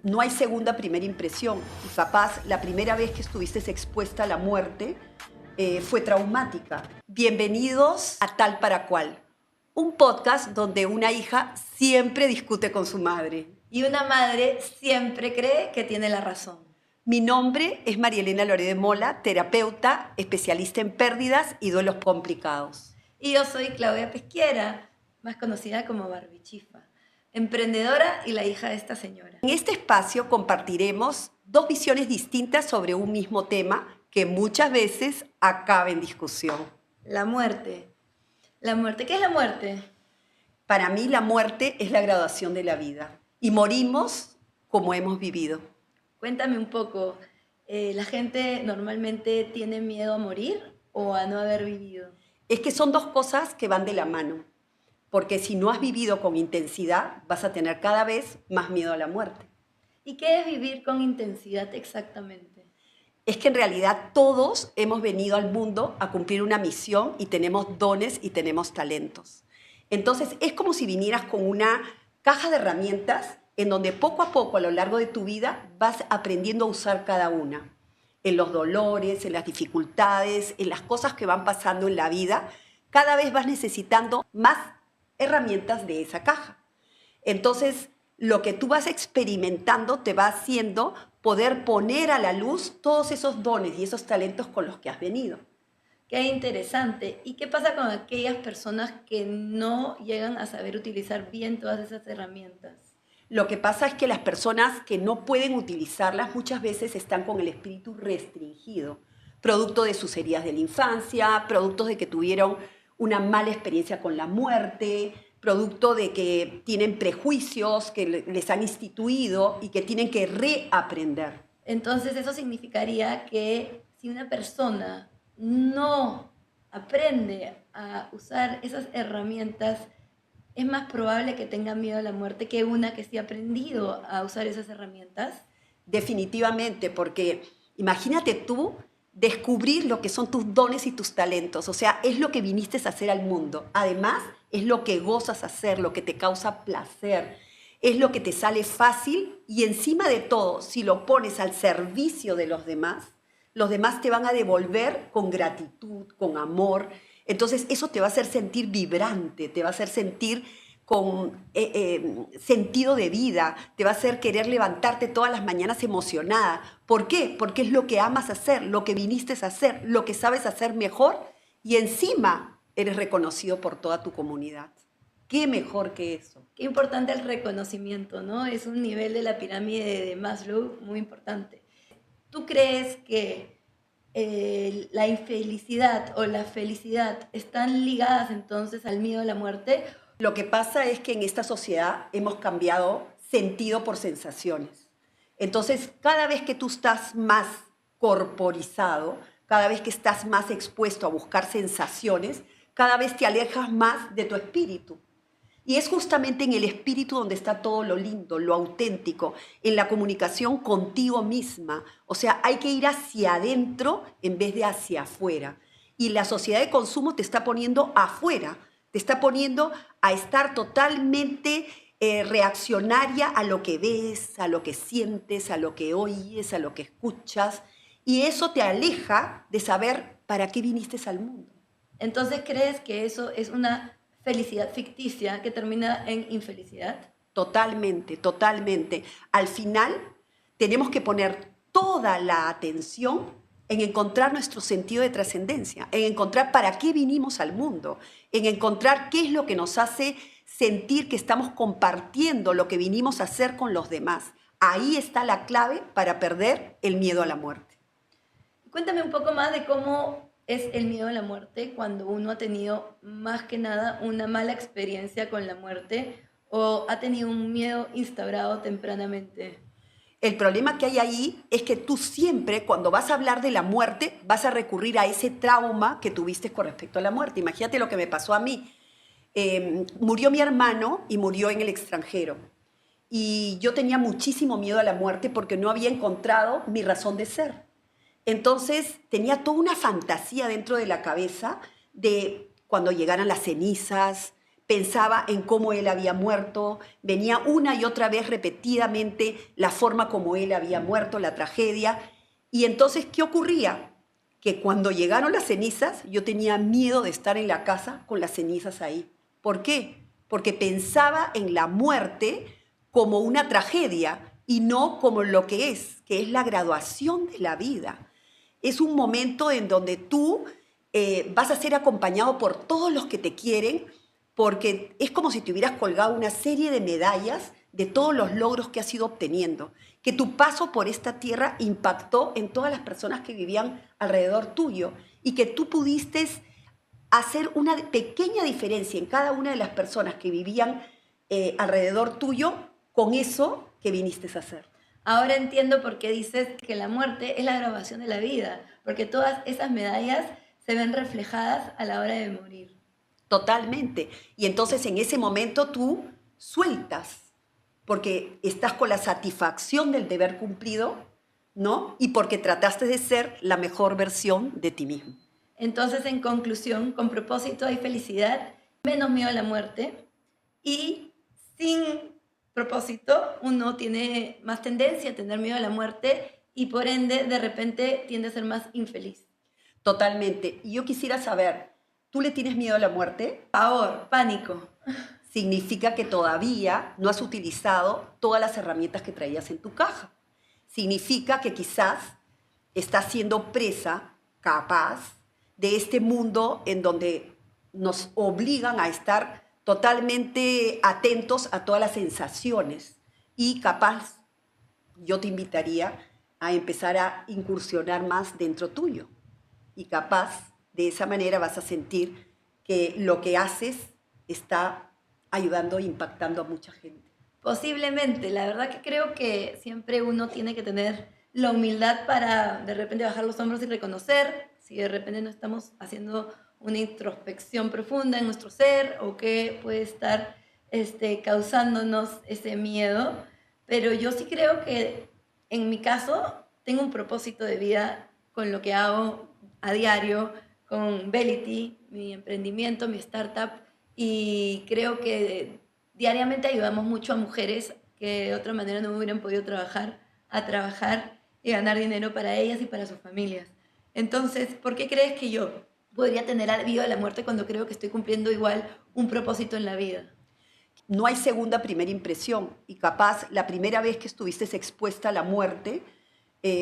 no hay segunda primera impresión. Y capaz la primera vez que estuviste expuesta a la muerte fue traumática. Bienvenidos a Tal para Cual, un podcast donde una hija siempre discute con su madre. Y una madre siempre cree que tiene la razón. Mi nombre es María Elena Loré de Mola, terapeuta, especialista en pérdidas y duelos complicados. Y yo soy Claudia Pesquiera, más conocida como Barbie Chifa, emprendedora y la hija de esta señora. En este espacio compartiremos dos visiones distintas sobre un mismo tema que muchas veces acaba en discusión. La muerte. La muerte. ¿Qué es la muerte? Para mí la muerte es la graduación de la vida y morimos como hemos vivido. Cuéntame un poco, ¿la gente normalmente tiene miedo a morir o a no haber vivido? Es que son dos cosas que van de la mano, porque si no has vivido con intensidad vas a tener cada vez más miedo a la muerte. ¿Y qué es vivir con intensidad exactamente? Es que en realidad todos hemos venido al mundo a cumplir una misión y tenemos dones y tenemos talentos. Entonces es como si vinieras con una caja de herramientas en donde poco a poco a lo largo de tu vida vas aprendiendo a usar cada una. En los dolores, en las dificultades, en las cosas que van pasando en la vida, cada vez vas necesitando más herramientas de esa caja. Entonces, lo que tú vas experimentando te va haciendo poder poner a la luz todos esos dones y esos talentos con los que has venido. Qué interesante. ¿Y qué pasa con aquellas personas que no llegan a saber utilizar bien todas esas herramientas? Lo que pasa es que las personas que no pueden utilizarlas muchas veces están con el espíritu restringido, producto de sus heridas de la infancia, producto de que tuvieron una mala experiencia con la muerte, producto de que tienen prejuicios que les han instituido y que tienen que reaprender. Entonces eso significaría que si una persona no aprende a usar esas herramientas, es más probable que tenga miedo a la muerte que una que sí ha aprendido a usar esas herramientas. Definitivamente, porque imagínate tú descubrir lo que son tus dones y tus talentos. O sea, es lo que viniste a hacer al mundo. Además, es lo que gozas hacer, lo que te causa placer. Es lo que te sale fácil y encima de todo, si lo pones al servicio de los demás te van a devolver con gratitud, con amor. Entonces, eso te va a hacer sentir vibrante, te va a hacer sentir con sentido de vida, te va a hacer querer levantarte todas las mañanas emocionada. ¿Por qué? Porque es lo que amas hacer, lo que viniste a hacer, lo que sabes hacer mejor y encima eres reconocido por toda tu comunidad. ¿Qué mejor que eso? Qué importante el reconocimiento, ¿no? Es un nivel de la pirámide de Maslow muy importante. ¿Tú crees que la infelicidad o la felicidad están ligadas entonces al miedo a la muerte? Lo que pasa es que en esta sociedad hemos cambiado sentido por sensaciones. Entonces, cada vez que tú estás más corporizado, cada vez que estás más expuesto a buscar sensaciones, cada vez te alejas más de tu espíritu. Y es justamente en el espíritu donde está todo lo lindo, lo auténtico, en la comunicación contigo misma. O sea, hay que ir hacia adentro en vez de hacia afuera. Y la sociedad de consumo te está poniendo afuera, te está poniendo a estar totalmente reaccionaria a lo que ves, a lo que sientes, a lo que oyes, a lo que escuchas. Y eso te aleja de saber para qué viniste al mundo. Entonces, ¿crees que eso es una felicidad ficticia que termina en infelicidad? Totalmente, totalmente. Al final tenemos que poner toda la atención en encontrar nuestro sentido de trascendencia, en encontrar para qué vinimos al mundo, en encontrar qué es lo que nos hace sentir que estamos compartiendo lo que vinimos a hacer con los demás. Ahí está la clave para perder el miedo a la muerte. Cuéntame un poco más de cómo es el miedo a la muerte cuando uno ha tenido más que nada una mala experiencia con la muerte o ha tenido un miedo instaurado tempranamente. El problema que hay ahí es que tú siempre, cuando vas a hablar de la muerte, vas a recurrir a ese trauma que tuviste con respecto a la muerte. Imagínate lo que me pasó a mí. Murió mi hermano y murió en el extranjero. Y yo tenía muchísimo miedo a la muerte porque no había encontrado mi razón de ser. Entonces tenía toda una fantasía dentro de la cabeza de cuando llegaran las cenizas, pensaba en cómo él había muerto, venía una y otra vez repetidamente la forma como él había muerto, la tragedia. Y entonces, ¿qué ocurría? Que cuando llegaron las cenizas, yo tenía miedo de estar en la casa con las cenizas ahí. ¿Por qué? Porque pensaba en la muerte como una tragedia y no como lo que es la graduación de la vida. Es un momento en donde tú vas a ser acompañado por todos los que te quieren, porque es como si te hubieras colgado una serie de medallas de todos los logros que has ido obteniendo, que tu paso por esta tierra impactó en todas las personas que vivían alrededor tuyo y que tú pudiste hacer una pequeña diferencia en cada una de las personas que vivían alrededor tuyo con eso que viniste a hacer. Ahora entiendo por qué dices que la muerte es la grabación de la vida, porque todas esas medallas se ven reflejadas a la hora de morir. Totalmente. Y entonces en ese momento tú sueltas, porque estás con la satisfacción del deber cumplido, ¿no? Y porque trataste de ser la mejor versión de ti mismo. Entonces, en conclusión, con propósito hay felicidad, menos miedo a la muerte, y sin propósito uno tiene más tendencia a tener miedo a la muerte y por ende de repente tiende a ser más infeliz. Totalmente. Y yo quisiera saber, ¿tú le tienes miedo a la muerte? Pavor, pánico. Significa que todavía no has utilizado todas las herramientas que traías en tu caja. Significa que quizás estás siendo presa, capaz, de este mundo en donde nos obligan a estar totalmente atentos a todas las sensaciones. Y capaz, yo te invitaría a empezar a incursionar más dentro tuyo. Y capaz, de esa manera vas a sentir que lo que haces está ayudando e impactando a mucha gente. Posiblemente, la verdad que creo que siempre uno tiene que tener la humildad para de repente bajar los hombros y reconocer si de repente no estamos haciendo una introspección profunda en nuestro ser o qué puede estar causándonos ese miedo. Pero yo sí creo que en mi caso tengo un propósito de vida con lo que hago a diario, con Bellity, mi emprendimiento, mi startup, y creo que diariamente ayudamos mucho a mujeres que de otra manera no hubieran podido trabajar, a trabajar y ganar dinero para ellas y para sus familias. Entonces, ¿por qué crees que yo podría tener miedo a la muerte cuando creo que estoy cumpliendo igual un propósito en la vida? No hay segunda primera impresión y capaz la primera vez que estuviste expuesta a la muerte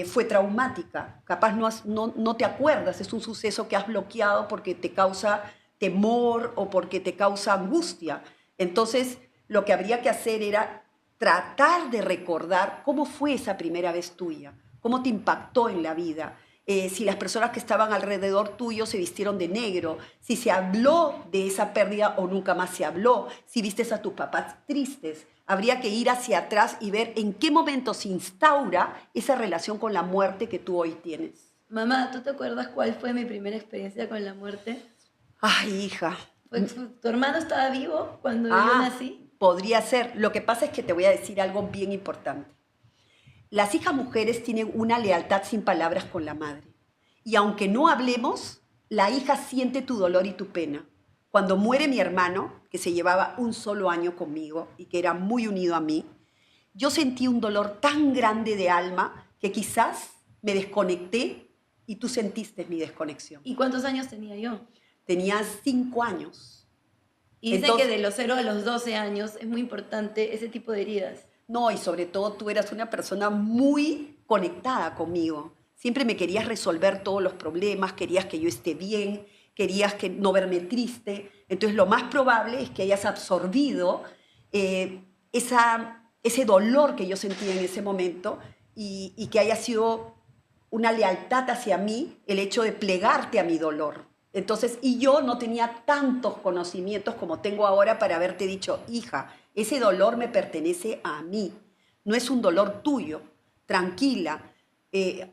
fue traumática. Capaz no te acuerdas, es un suceso que has bloqueado porque te causa temor o porque te causa angustia. Entonces, lo que habría que hacer era tratar de recordar cómo fue esa primera vez tuya, cómo te impactó en la vida, si las personas que estaban alrededor tuyo se vistieron de negro, si se habló de esa pérdida o nunca más se habló, si vistes a tus papás tristes. Habría que ir hacia atrás y ver en qué momento se instaura esa relación con la muerte que tú hoy tienes. Mamá, ¿tú te acuerdas cuál fue mi primera experiencia con la muerte? Ay, hija. ¿Tu hermano estaba vivo cuando yo nací? Podría ser. Lo que pasa es que te voy a decir algo bien importante. Las hijas mujeres tienen una lealtad sin palabras con la madre. Y aunque no hablemos, la hija siente tu dolor y tu pena. Cuando muere mi hermano, que se llevaba un solo año conmigo y que era muy unido a mí, yo sentí un dolor tan grande de alma que quizás me desconecté y tú sentiste mi desconexión. ¿Y cuántos años tenía yo? Tenía 5 años. Y dice que de los 0 a los 12 años es muy importante ese tipo de heridas. No, y sobre todo tú eras una persona muy conectada conmigo. Siempre me querías resolver todos los problemas, querías que yo esté bien, querías que no verme triste. Entonces lo más probable es que hayas absorbido ese dolor que yo sentía en ese momento y que haya sido una lealtad hacia mí el hecho de plegarte a mi dolor. Entonces, y yo no tenía tantos conocimientos como tengo ahora para haberte dicho, hija, ese dolor me pertenece a mí, no es un dolor tuyo, tranquila.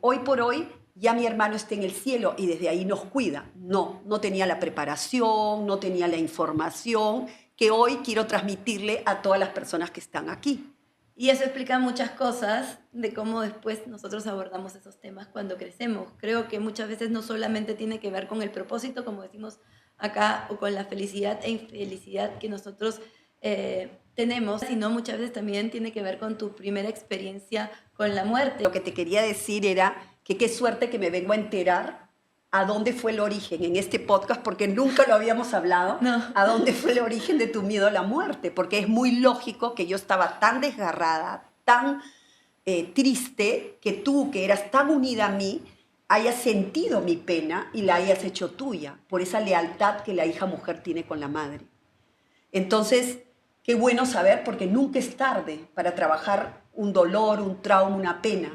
Hoy por hoy ya mi hermano está en el cielo y desde ahí nos cuida. No tenía la preparación, no tenía la información que hoy quiero transmitirle a todas las personas que están aquí. Y eso explica muchas cosas de cómo después nosotros abordamos esos temas cuando crecemos. Creo que muchas veces no solamente tiene que ver con el propósito, como decimos acá o con la felicidad e infelicidad que nosotros tenemos, sino muchas veces también tiene que ver con tu primera experiencia con la muerte. Lo que te quería decir era que qué suerte que me vengo a enterar a dónde fue el origen en este podcast, porque nunca lo habíamos hablado, No. a dónde fue el origen de tu miedo a la muerte, porque es muy lógico que yo estaba tan desgarrada, tan triste, que tú, que eras tan unida a mí, hayas sentido mi pena y la hayas hecho tuya, por esa lealtad que la hija mujer tiene con la madre. Entonces, qué bueno saber, porque nunca es tarde para trabajar un dolor, un trauma, una pena.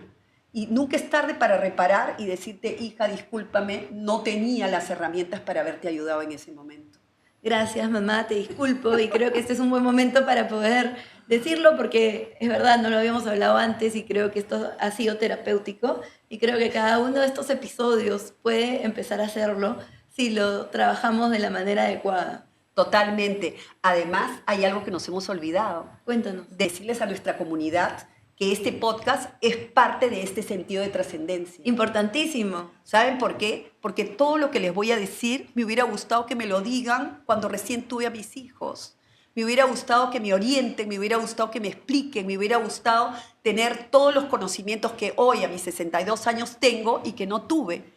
Y nunca es tarde para reparar y decirte, hija, discúlpame, no tenía las herramientas para haberte ayudado en ese momento. Gracias, mamá, te disculpo y creo que este es un buen momento para poder decirlo porque es verdad, no lo habíamos hablado antes y creo que esto ha sido terapéutico y creo que cada uno de estos episodios puede empezar a hacerlo si lo trabajamos de la manera adecuada. Totalmente. Además, hay algo que nos hemos olvidado. Cuéntanos. Decirles a nuestra comunidad que este podcast es parte de este sentido de trascendencia. Importantísimo. ¿Saben por qué? Porque todo lo que les voy a decir me hubiera gustado que me lo digan cuando recién tuve a mis hijos. Me hubiera gustado que me orienten, me hubiera gustado que me expliquen, me hubiera gustado tener todos los conocimientos que hoy a mis 62 años tengo y que no tuve.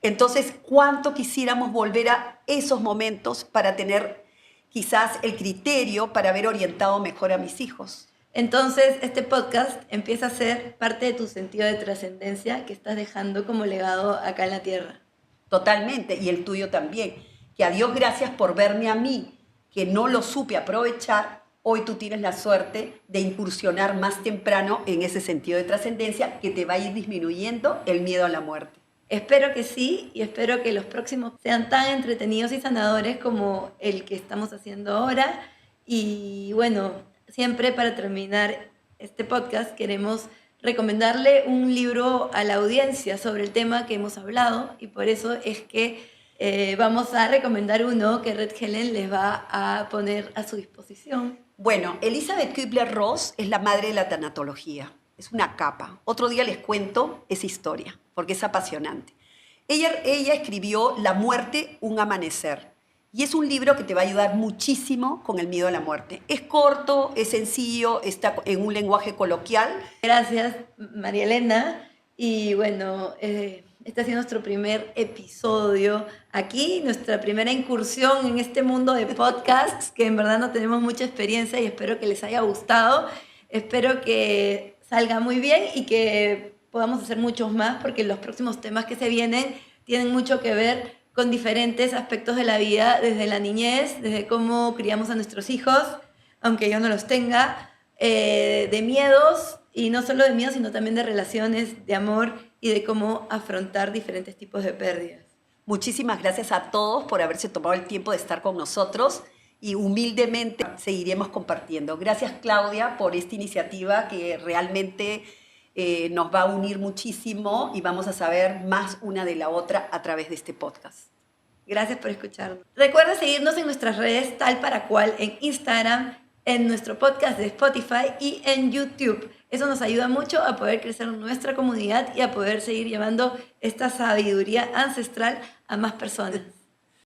Entonces, ¿cuánto quisiéramos volver a esos momentos para tener quizás el criterio para haber orientado mejor a mis hijos? Entonces, este podcast empieza a ser parte de tu sentido de trascendencia que estás dejando como legado acá en la Tierra. Totalmente, y el tuyo también. Que a Dios gracias por verme a mí, que no lo supe aprovechar. Hoy tú tienes la suerte de incursionar más temprano en ese sentido de trascendencia que te va a ir disminuyendo el miedo a la muerte. Espero que sí y espero que los próximos sean tan entretenidos y sanadores como el que estamos haciendo ahora. Y bueno, siempre para terminar este podcast queremos recomendarle un libro a la audiencia sobre el tema que hemos hablado y por eso es que vamos a recomendar uno que Red Helen les va a poner a su disposición. Bueno, Elizabeth Kübler-Ross es la madre de la tanatología. Es una capa. Otro día les cuento esa historia, porque es apasionante. Ella escribió La muerte, un amanecer. Y es un libro que te va a ayudar muchísimo con el miedo a la muerte. Es corto, es sencillo, está en un lenguaje coloquial. Gracias, María Elena. Y bueno, este ha sido nuestro primer episodio aquí, nuestra primera incursión en este mundo de podcasts, que en verdad no tenemos mucha experiencia y espero que les haya gustado. Espero que salga muy bien y que podamos hacer muchos más porque los próximos temas que se vienen tienen mucho que ver con diferentes aspectos de la vida, desde la niñez, desde cómo criamos a nuestros hijos, aunque yo no los tenga, de miedos, y no solo de miedos, sino también de relaciones, de amor y de cómo afrontar diferentes tipos de pérdidas. Muchísimas gracias a todos por haberse tomado el tiempo de estar con nosotros y humildemente seguiremos compartiendo. Gracias, Claudia, por esta iniciativa que realmente nos va a unir muchísimo y vamos a saber más una de la otra a través de este podcast. Gracias por escucharnos. Recuerda seguirnos en nuestras redes tal para cual, en Instagram, en nuestro podcast de Spotify y en YouTube. Eso nos ayuda mucho a poder crecer nuestra comunidad y a poder seguir llevando esta sabiduría ancestral a más personas.